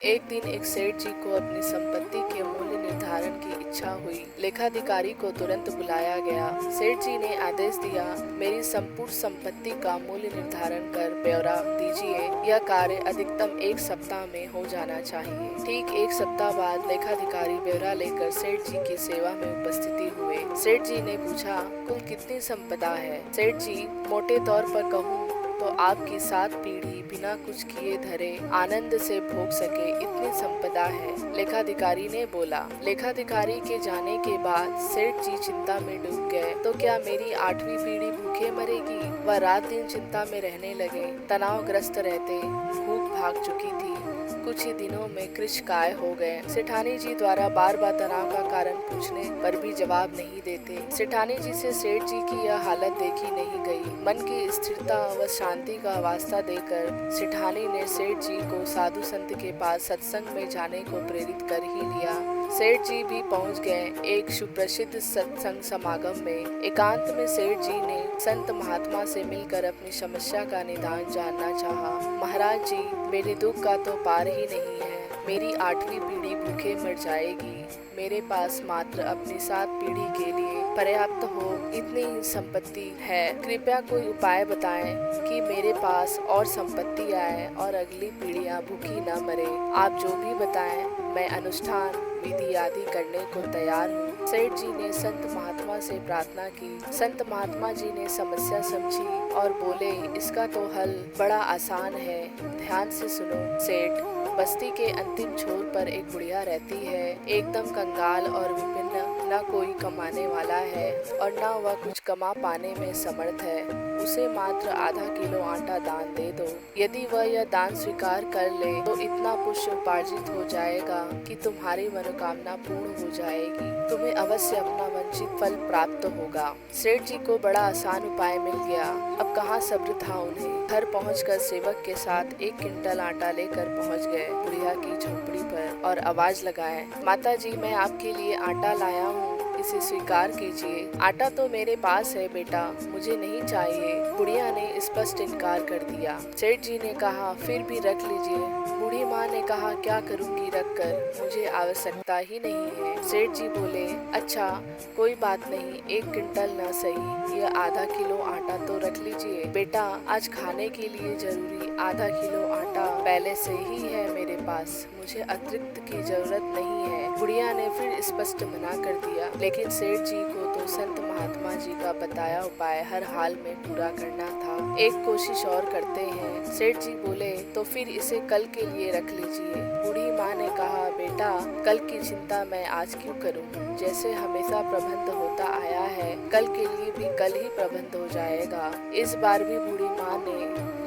एक दिन एक सेठ जी को अपनी संपत्ति के मूल्य निर्धारण की इच्छा हुई। लेखाधिकारी को तुरंत बुलाया गया। सेठ जी ने आदेश दिया, मेरी संपूर्ण संपत्ति का मूल्य निर्धारण कर ब्यौरा दीजिए। यह कार्य अधिकतम 1 सप्ताह में हो जाना चाहिए। ठीक 1 सप्ताह बाद लेखाधिकारी ब्यौरा लेकर सेठ जी की सेवा में उपस्थिति हुए। सेठ जी ने पूछा, कुल कितनी संपदा है? सेठ जी, मोटे तौर पर कहूँ तो आपकी 7 पीढ़ी बिना कुछ किए धरे आनंद से भोग सके इतनी संपदा है। लेखाधिकारी ने बोला। लेखाधिकारी के जाने के बाद सेठ जी चिंता में डूब गए। तो क्या मेरी 8वीं पीढ़ी भूखे मरेगी? वह रात दिन चिंता में रहने लगे। तनावग्रस्त रहते, भूख भाग चुकी थी। कुछ ही दिनों में कृश काय हो गए। सेठानी जी द्वारा बार बार तनाव का कारण पूछने पर भी जवाब नहीं देते। सेठानी जी से सेठ जी की यह हालत देखी नहीं गई। मन की स्थिरता व शांति का वास्ता देकर सेठानी ने सेठ जी को साधु संत के पास सत्संग में जाने को प्रेरित कर ही लिया। सेठ जी भी पहुंच गए। एक सुप्रसिद्ध सत्संग समागम में एकांत में सेठ जी ने संत महात्मा से मिलकर अपनी समस्या का निदान जानना चाहा। महाराज जी, मेरे दुख का तो पार ही नहीं है। मेरी 8वीं पीढ़ी भूखे मर जाएगी। मेरे पास मात्र अपनी 7 पीढ़ी के लिए पर्याप्त हो इतनी ही संपत्ति है। कृपया कोई उपाय बताएं कि मेरे पास और संपत्ति आए और अगली पीढ़ियां भूखी न मरे। आप जो भी बताएं, मैं अनुष्ठान विधि आदि करने को तैयार हूँ। सेठ जी ने संत महात्मा से प्रार्थना की। संत महात्मा जी ने समस्या समझी और बोले, इसका तो हल बड़ा आसान है। ध्यान से सुनो सेठ। बस्ती के अंतिम छोर पर एक बुढ़िया रहती है, एकदम कंगाल और विभिन्न। न कोई कमाने वाला है और न वह कुछ कमा पाने में समर्थ है। उसे मात्र आधा किलो आटा दान दे दो। यदि वह यह दान स्वीकार कर ले तो इतना पुण्य उपार्जित हो जाएगा कि तुम्हारी मनोकामना पूर्ण हो जाएगी। तुम्हें अवश्य अपना वंचित फल प्राप्त होगा। सेठ जी को बड़ा आसान उपाय मिल गया। अब कहाँ सब्र था उन्हें। घर पहुंचकर सेवक के साथ 1 क्विंटल आटा लेकर पहुंच गए बुढ़िया की झोपड़ी पर और आवाज लगाए, माता जी, मैं आपके लिए आटा लाया हूँ, इसे स्वीकार कीजिए। आटा तो मेरे पास है बेटा, मुझे नहीं चाहिए। बुढ़िया ने स्पष्ट इनकार कर दिया। सेठ जी ने कहा, फिर भी रख लीजिए। बूढ़ी माँ ने कहा, क्या करूंगी रख कर, मुझे आवश्यकता ही नहीं है। सेठ जी बोले, अच्छा कोई बात नहीं, 1 क्विंटल न सही, यह आधा किलो आटा तो रख लीजिए। बेटा, आज खाने के लिए जरूरी आधा किलो आटा पहले से ही है मेरे पास, मुझे अतिरिक्त की जरूरत नहीं है। बुढ़िया ने फिर स्पष्ट मना कर दिया। लेकिन सेठ जी को तो संत महात्मा जी का बताया उपाय हर हाल में पूरा करना था। एक कोशिश और करते हैं। सेठ जी बोले, तो फिर इसे कल के लिए रख लीजिए। बूढ़ी माँ ने कहा, बेटा, कल की चिंता मैं आज क्यों करूं? जैसे हमेशा प्रबंध होता आया है, कल के लिए भी कल ही प्रबंध हो जाएगा। इस बार भी बूढ़ी माँ ने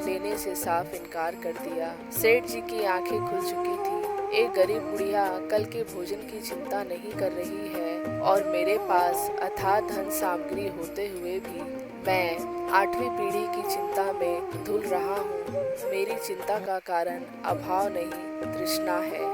लेने से साफ इनकार कर दिया। सेठ जी की आंखें खुल चुकी थी। एक गरीब बुढ़िया कल के भोजन की चिंता नहीं कर रही है और मेरे पास अथाह धन सामग्री होते हुए भी मैं 8वीं पीढ़ी की चिंता में धुल रहा हूँ। मेरी चिंता का कारण अभाव नहीं, तृष्णा है।